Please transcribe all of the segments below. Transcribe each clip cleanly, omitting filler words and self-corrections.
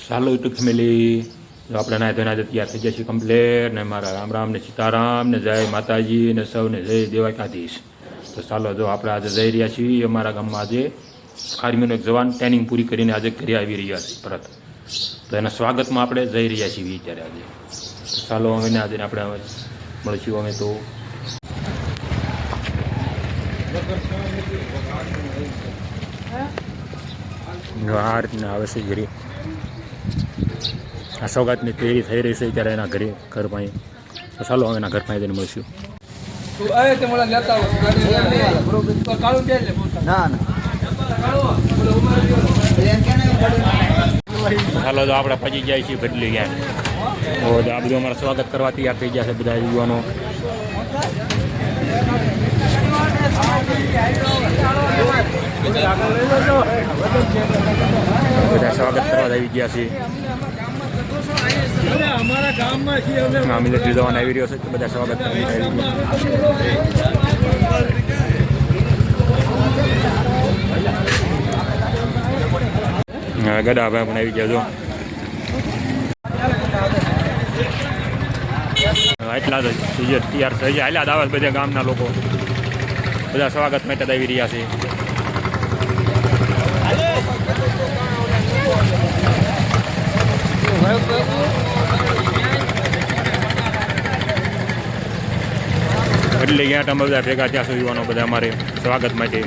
ચાલો YouTube family, જો આપણે ના ધોના તૈયાર થઈ ગયા છીએ કમ્પ્લેટ ને મારા રામ રામ ને સીતારામ ને જય માતાજી ને સૌને જય દેવાકાધીશ. તો ચાલો જો આપણે આજે જઈ રહ્યા છીએ અમારા ગામમાં. આજે આર્મીનો એક જવાન ટ્રેનિંગ પૂરી કરીને આજે ઘરે આવી રહ્યા છે પરત. તો એના સ્વાગતમાં આપણે જઈ રહ્યા છીએ અત્યારે આજે. તો ચાલો અમે આજે આપણે મળીશું અમે તો. આ રીતના આવે છે ઘરે. આ સોગાતની તૈયારી થઈ રહી છે ત્યારે એના ઘર પાસે. તો ચાલો હવે એના ઘર પાસે જઈને મળીશું. ચાલો તો આપણે પહોંચી જાય છીએ બદલી ગયા. તો આ બધું અમારા સ્વાગત કરવા તૈયાર થઈ ગયા છે બધા યુવાનો. બધા સ્વાગત કરવા આવી ગયા છે. મિલિટરી જવાન આવી રહ્યો છે તો બધા સ્વાગત ગડા ભાઈ પણ આવી ગયા છો. એટલા જ તૈયાર થઈ ગયા. હાલ્યા દાવા બધા ગામના લોકો બધા સ્વાગત માટે આવી રહ્યા છે. એટલે ગયા તમે બધા ભેગા થયા છો યુવાનો બધા અમારે સ્વાગત માટે.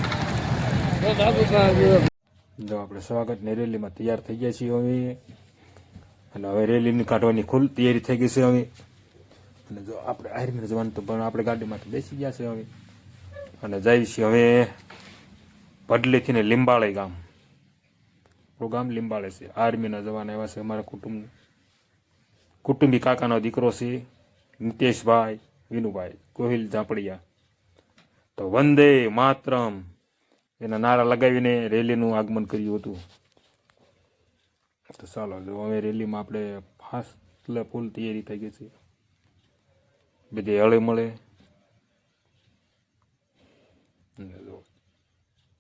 જો આપણે સ્વાગતની રેલીમાં તૈયાર થઈ ગયા છીએ હવે. અને હવે રેલીની કાઢવાની ફૂલ તૈયારી થઈ ગઈ છે હવે. અને જો આપણે આર્મીને જવાનું તો પણ આપણે ગાડીમાંથી બેસી ગયા છે હવે. અને જઈએ છીએ હવે ભડલીથી ને લીંબાળે ગામ. આપણું ગામ લીંબાળે છે. આર્મીના જવાન આવ્યા છે અમારા કુટુંબી કાકાનો દીકરો છે નિતેશભાઈ વિનુભાઈ ગોહિલ ઝાપડિયા. તો વંદે માતરમ એના નારા લગાવીને રેલીનું આગમન કર્યું હતું. તો ચાલો જો હવે રેલીમાં આપણે ફાસ્ટ ફૂલ તૈયારી થઈ ગઈ છે. બધી હળે મળે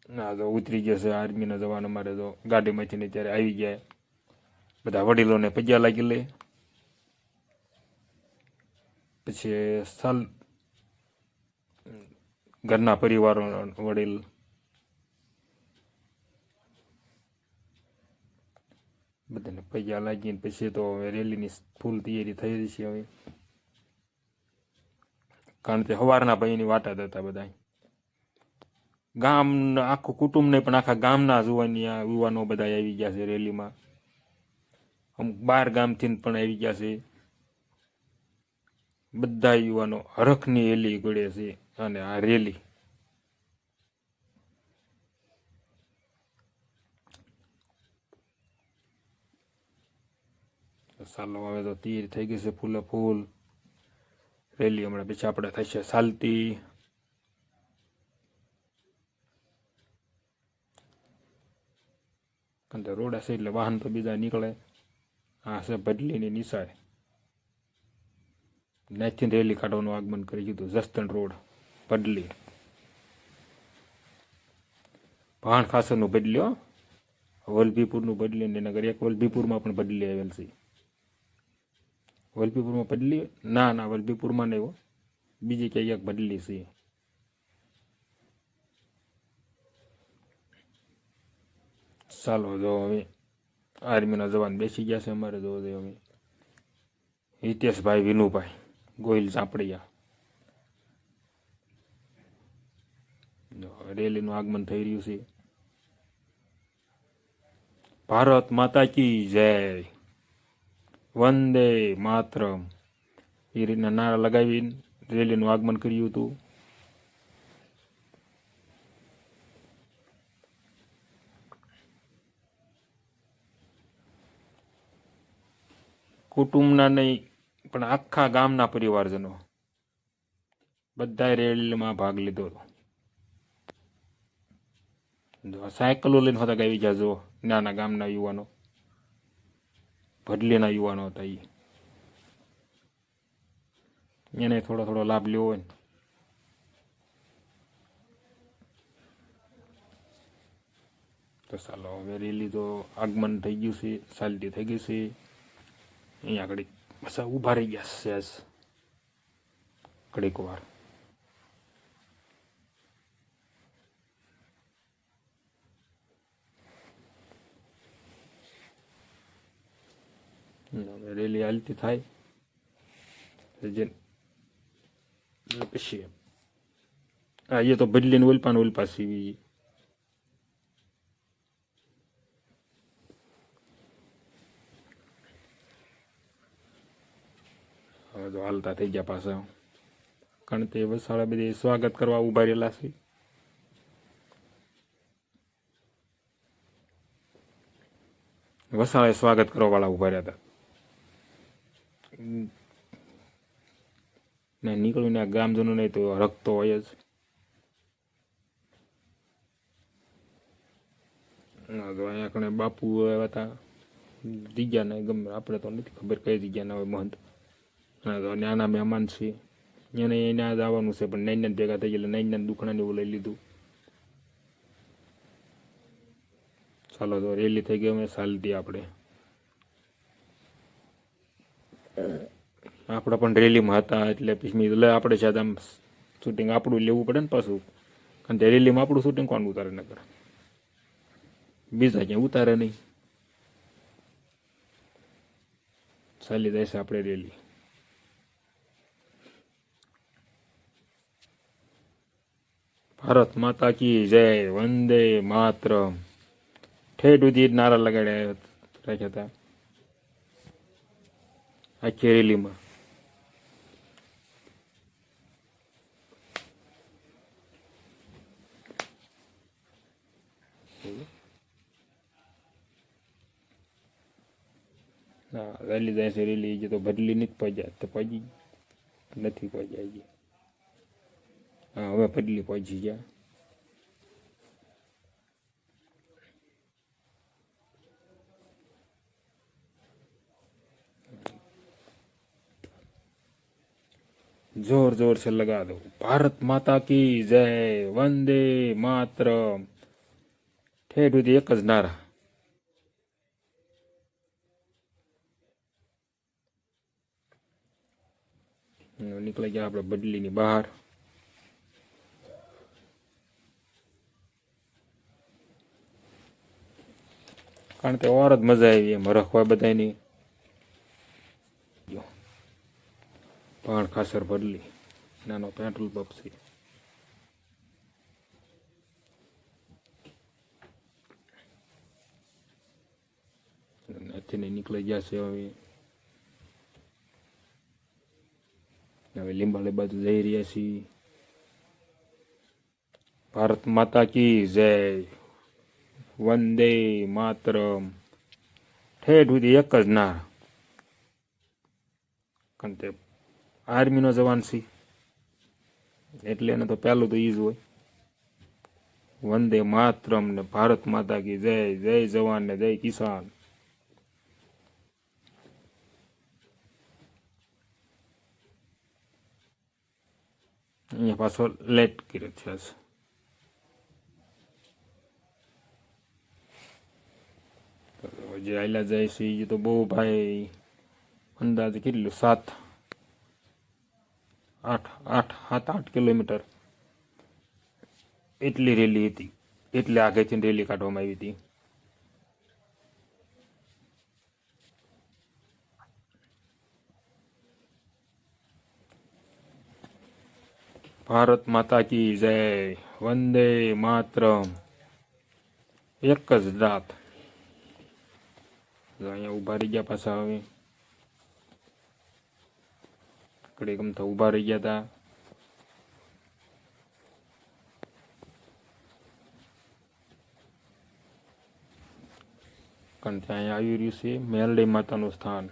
ના જો ઉતરી ગયા છે આર્મીના જવાન અમારે. તો ગાડીમાંથી ત્યારે આવી ગયા બધા વડીલોને પગ્યા લાગી લે. પછી ઘરના પરિવારો વડીલ બધાને પૈયા લાગીને પછી તો હવે રેલીની ફૂલ તૈયારી થઈ રહી છે હવે. કારણ કે સવારના ભાઈની વાટા હતા બધા ગામના આખું કુટુંબ નહીં પણ આખા ગામના યુવાનો બધા આવી ગયા છે રેલીમાં. અમુક 12 ગામથી પણ આવી ગયા છે. બધા યુવાનો હરખની રેલી ગળે છે. અને આ રેલી ચાલો હવે તો તૈયારી થઈ ગઈ છે ફૂલે ફૂલ. રેલી હમણાં પછી આપણે થશે ચાલતી. કારણ કે રોડ હશે એટલે વાહન તો બીજા નીકળે. આ છે બદલીની નિશાળ. ત્યાંથી રેલી કાઢવાનું આગમન કરી દીધું. જસદણ રોડ બદલી ભાણ ખાસરનું બદલ્યો. વલભીપુરનું બદલી ને નગર એક વલભીપુરમાં પણ બદલી આવેલ છે. વલભીપુરમાં બદલી ના વલભીપુરમાં નહીં હો, બીજી ક્યાંય એક બદલી છે. ચાલો જો હવે આર્મીના જવાન બેસી ગયા છે અમારે. જો હવે હિતેશભાઈ વિનુભાઈ ગોહિલ ઝાપડિયા. રેલીનું આગમન થઈ રહ્યું છે. ભારત માતા કી જય, વંદે માતરમ એ રીતના નારા લગાવીને રેલીનું આગમન કર્યું હતું. કુટુંબના નહીં પણ આખા ગામના પરિવારજનો બધા રેલીમાં ભાગ લીધો હતો. સાયકલો લઈને હોતા આવી ગયા. જો નાના ગામના યુવાનો ભડલીના યુવાનો હતા. એને થોડો લાભ લેવો હોય ને. તો ચાલો હવે રેલી તો આગમન થઈ ગયું છે, ચાલતી થઈ ગઈ છે. અહીંયા ઘડીક બસ ઊભા રહી ગયા સહેજ ઘડીક વાર. હવે રેલી હાલતી થાય પછી હા એ તો બદલીને ઉલપા ને ઉલપા સીવી. હવે તો હાલતા થઈ ગયા પાછા, કારણ કે વસાળા બધી સ્વાગત કરવા ઉભા રહેલા છે. વસાળે સ્વાગત કરવા વાળા ઉભા રહ્યા હતા ને નીકળ્યું ને ગ્રામજનો નહીં તો રખતો હોય જ. તો અહીંયા કણે બાપુ આવ્યા હતા જગ્યાને ગમે આપણે તો નથી ખબર કઈ જગ્યાના હોય મહંત. તો નાના મહેમાન છે એને એને જ આવવાનું છે, પણ નાઈના ભેગા થઈ ગયા નાઈના દુખણાને એવું લઈ લીધું. ચાલો તો રેલી થઈ ગઈ, અમે ચાલતી આપણે પણ રેલીમાં હતા એટલે પછી આપણે છે આમ શૂટિંગ આપણું લેવું પડે ને પાછું, કારણ કે રેલીમાં આપણું શૂટિંગ કોણ ઉતારે ન કરે, બીજા ક્યાં ઉતારે નહીં. ચાલી જાય છે આપણે રેલી. ભારત માતા કી જય, વંદે માતરમ, ઠેઠ સુધી નારા લગાડ્યા રાખ્યા હતા આખી રેલીમાં. હા રેલી જાય છે રેલી જે તો બદલી નથી પહોંચ્યા તો પહોંચી નથી પહોંચ્યા ગયા. હા હવે બદલી પહોંચી ગયા. जोर जोर से लगा दो, भारत माता की जय, वंदे मातरम, ઠેઠ સુધી એક જ નારા. નીકળી ગયા આપણે બદલીની બહાર. કારણ કે ઓર જ મજા આવી એમ રખવા બધાની. પણ ખાસર બદલી નાનો પેટ્રોલ પંપ છે. અહીંથી નીકળી ગયા છે હવે લીંબાળી બાજુ જઈ રહ્યા છીએ. ભારત માતા કી જય, વંદે માતરમ, ઠેઠ સુધી એક જ ના. કારણ કે આર્મીનો જવાન છે એટલે એને તો પહેલું તો ઈ જ હોય, વંદે માતરમ ને ભારત માતા કી જય, જય જવાન ને જય કિસાન. અહીંયા પાછો લેટ કર્યો છે. જે આયલા જાય છે એ તો બહુ ભાઈ અંદાજે કેટલું 7-8 કિલોમીટર એટલી રેલી હતી, એટલે આગેથી રેલી કાઢવામાં આવી હતી. ભારત માતા કી જય, વંદે માતરમ, એક જ રાત. અહીંયા ઊભા રહી ગયા પાછા. હવે કડે ગમતા ઊભા રહી ગયા હતા. કારણ કે અહીંયા આવી રહ્યું છે મેલડી માતાનું સ્થાન.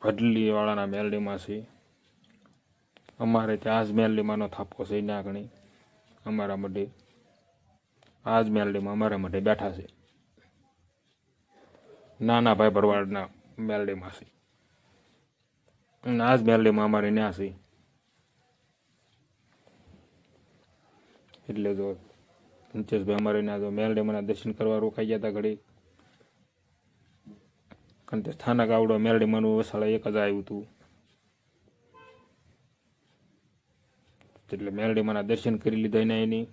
ભડલી વાળાના મેલડીમાં છે. અમારે ત્યાં આજ મેલડીમાંનો થાપકો છે ને આગળ અમારા મઢે આજ મેલડીમાં અમારા મઢે બેઠા છે. નાના ભાઈ ભરવાડના મેલડીમાં છે. આજ મેલડીમાં અમારે ન્યા છે. એટલે જો પંચેશભાઈ અમારે ના જો મેલડીમાંના દર્શન કરવા રોકાઈ ગયા હતા ઘડી, કારણ કે સ્થાનક આવડો મેલડીમાંનું વસાળા એક જ આવ્યું હતું, એટલે મેલડીમાંના દર્શન કરી લીધા એની.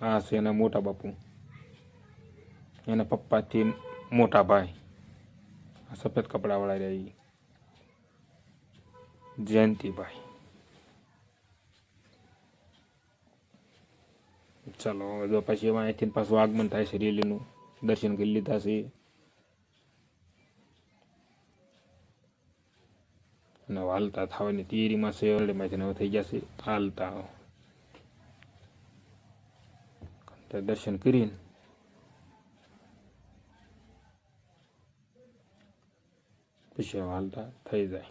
આ છે એના મોટા બાપુ, એના પપ્પાથી મોટા ભાઈ, આ સફેદ કપડાવાળા રહ્યા જયંતિભાઈ. ચાલો હવે જો પછી એમાં અહીંથી પાછું આગમન થાય છે રેલીનું. દર્શન કરી લીધા છે અને હાલતા થવાની તૈયારીમાં છે. ઓલરેડીમાંથી હવે થઈ ગયા છે હાલતા. દર્શન કરીને પછી હાલતા થઈ જાય.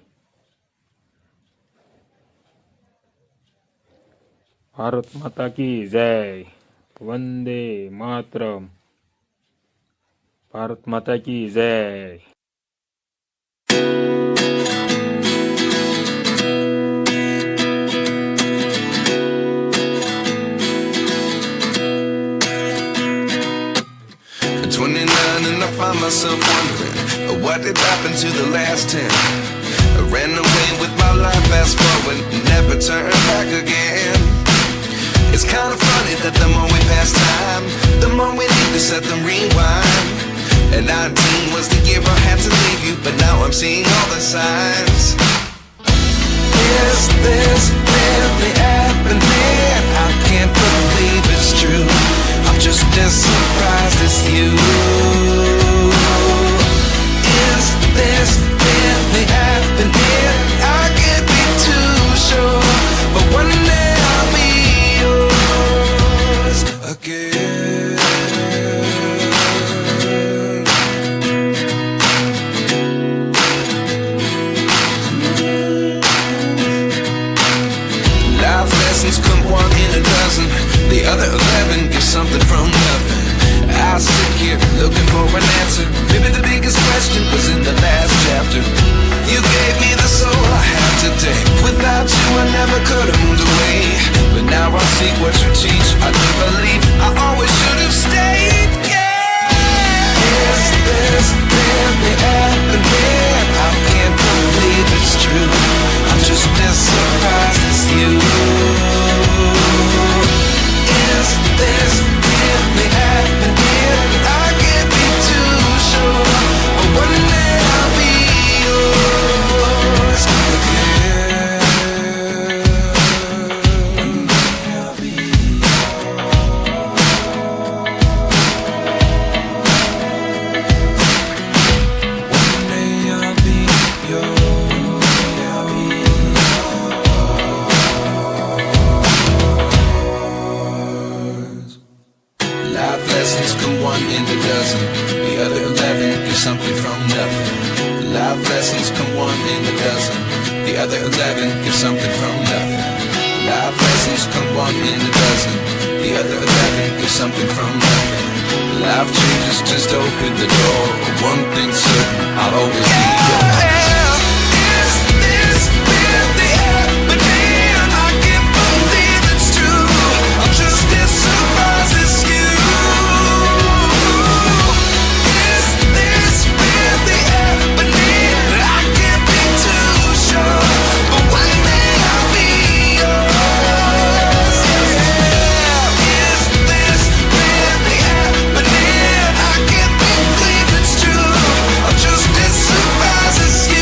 ભારત માતા કી જય, વંદે માતરમ, ભારત માતા કી જય. And I find myself wondering what did happen to the last 10. I ran away with my life, fast forward, never turn back again. It's kind of funny that the more we pass time, the more we need to set them rewind. And 19 was the year I had to leave you, but now I'm seeing all the signs. Is this really happening? I can't believe it's true. I'm just as surprised as you. Is this really happening? I can't be too sure, but one day I'll be yours again. Life lessons come one in a dozen. The other 11 give something from nothing. I sit here looking for an answer. Maybe the biggest question was in the last chapter. You gave me the soul I have today. Without you I never could have moved away. But now I see what you teach. I do believe I always should have stayed. Yeah. Is this really happening? I can't believe it's true. I'm just as surprised as you. Is this really happening? I can't be too sure, but one day I'll be yours again. One day I'll be One day I'll be yours. Life lessons come one in a dozen. The other 11 give something from nothing. Life lessons come one in a dozen. The other 11 give something from nothing. Life lessons come one in a dozen. The other 11 give something from nothing. Life changes just open the door. One thing's certain, I'll always be yours. Is this really happening? I can't believe it's true. I'm just as surprised as you. Is this really happening? I can't be too sure, but one day I'll be yours. Yeah. Is this really happening? I can't believe it's true. I'm just as surprised as you.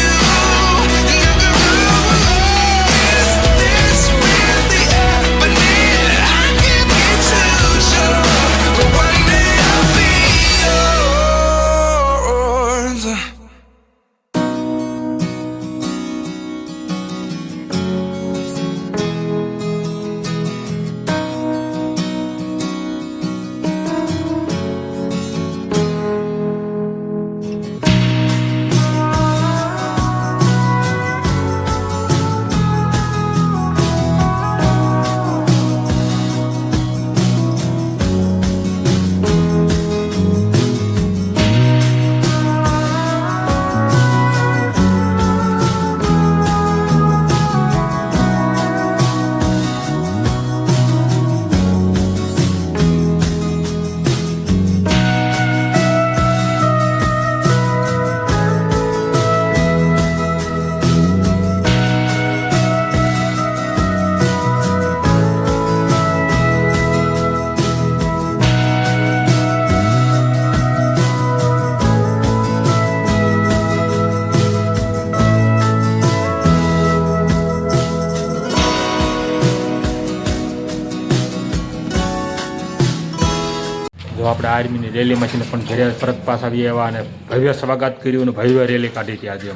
આર્મીની રેલીમાંથી પણ ઘરે પરત પાછા આવી આવ્યા અને ભવ્ય સ્વાગત કર્યું અને ભવ્ય રેલી કાઢી હતી આજે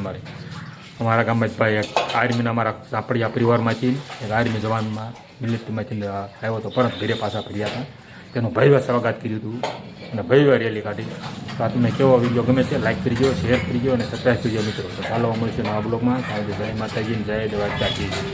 અમારા ગામમાં જ ભાઈ એક આર્મીના અમારા સાપડિયા પરિવારમાંથી એક આર્મી જવાનમાં મિલિટરીમાંથી આવ્યો તો પરત ઘરે પાછા ફર્યા હતા. તેનું ભવ્ય સ્વાગત કર્યું હતું અને ભવ્ય રેલી કાઢી. તો આ તમને કેવો વિડીયો ગમે છે લાઈક કરજો, શેર કરજો અને સબસ્ક્રાઈબ કરજો મિત્રો. તો ચાલો મળીશું નવા બ્લોગમાં. જય માતાજી, જય દ્વારકાધીશ.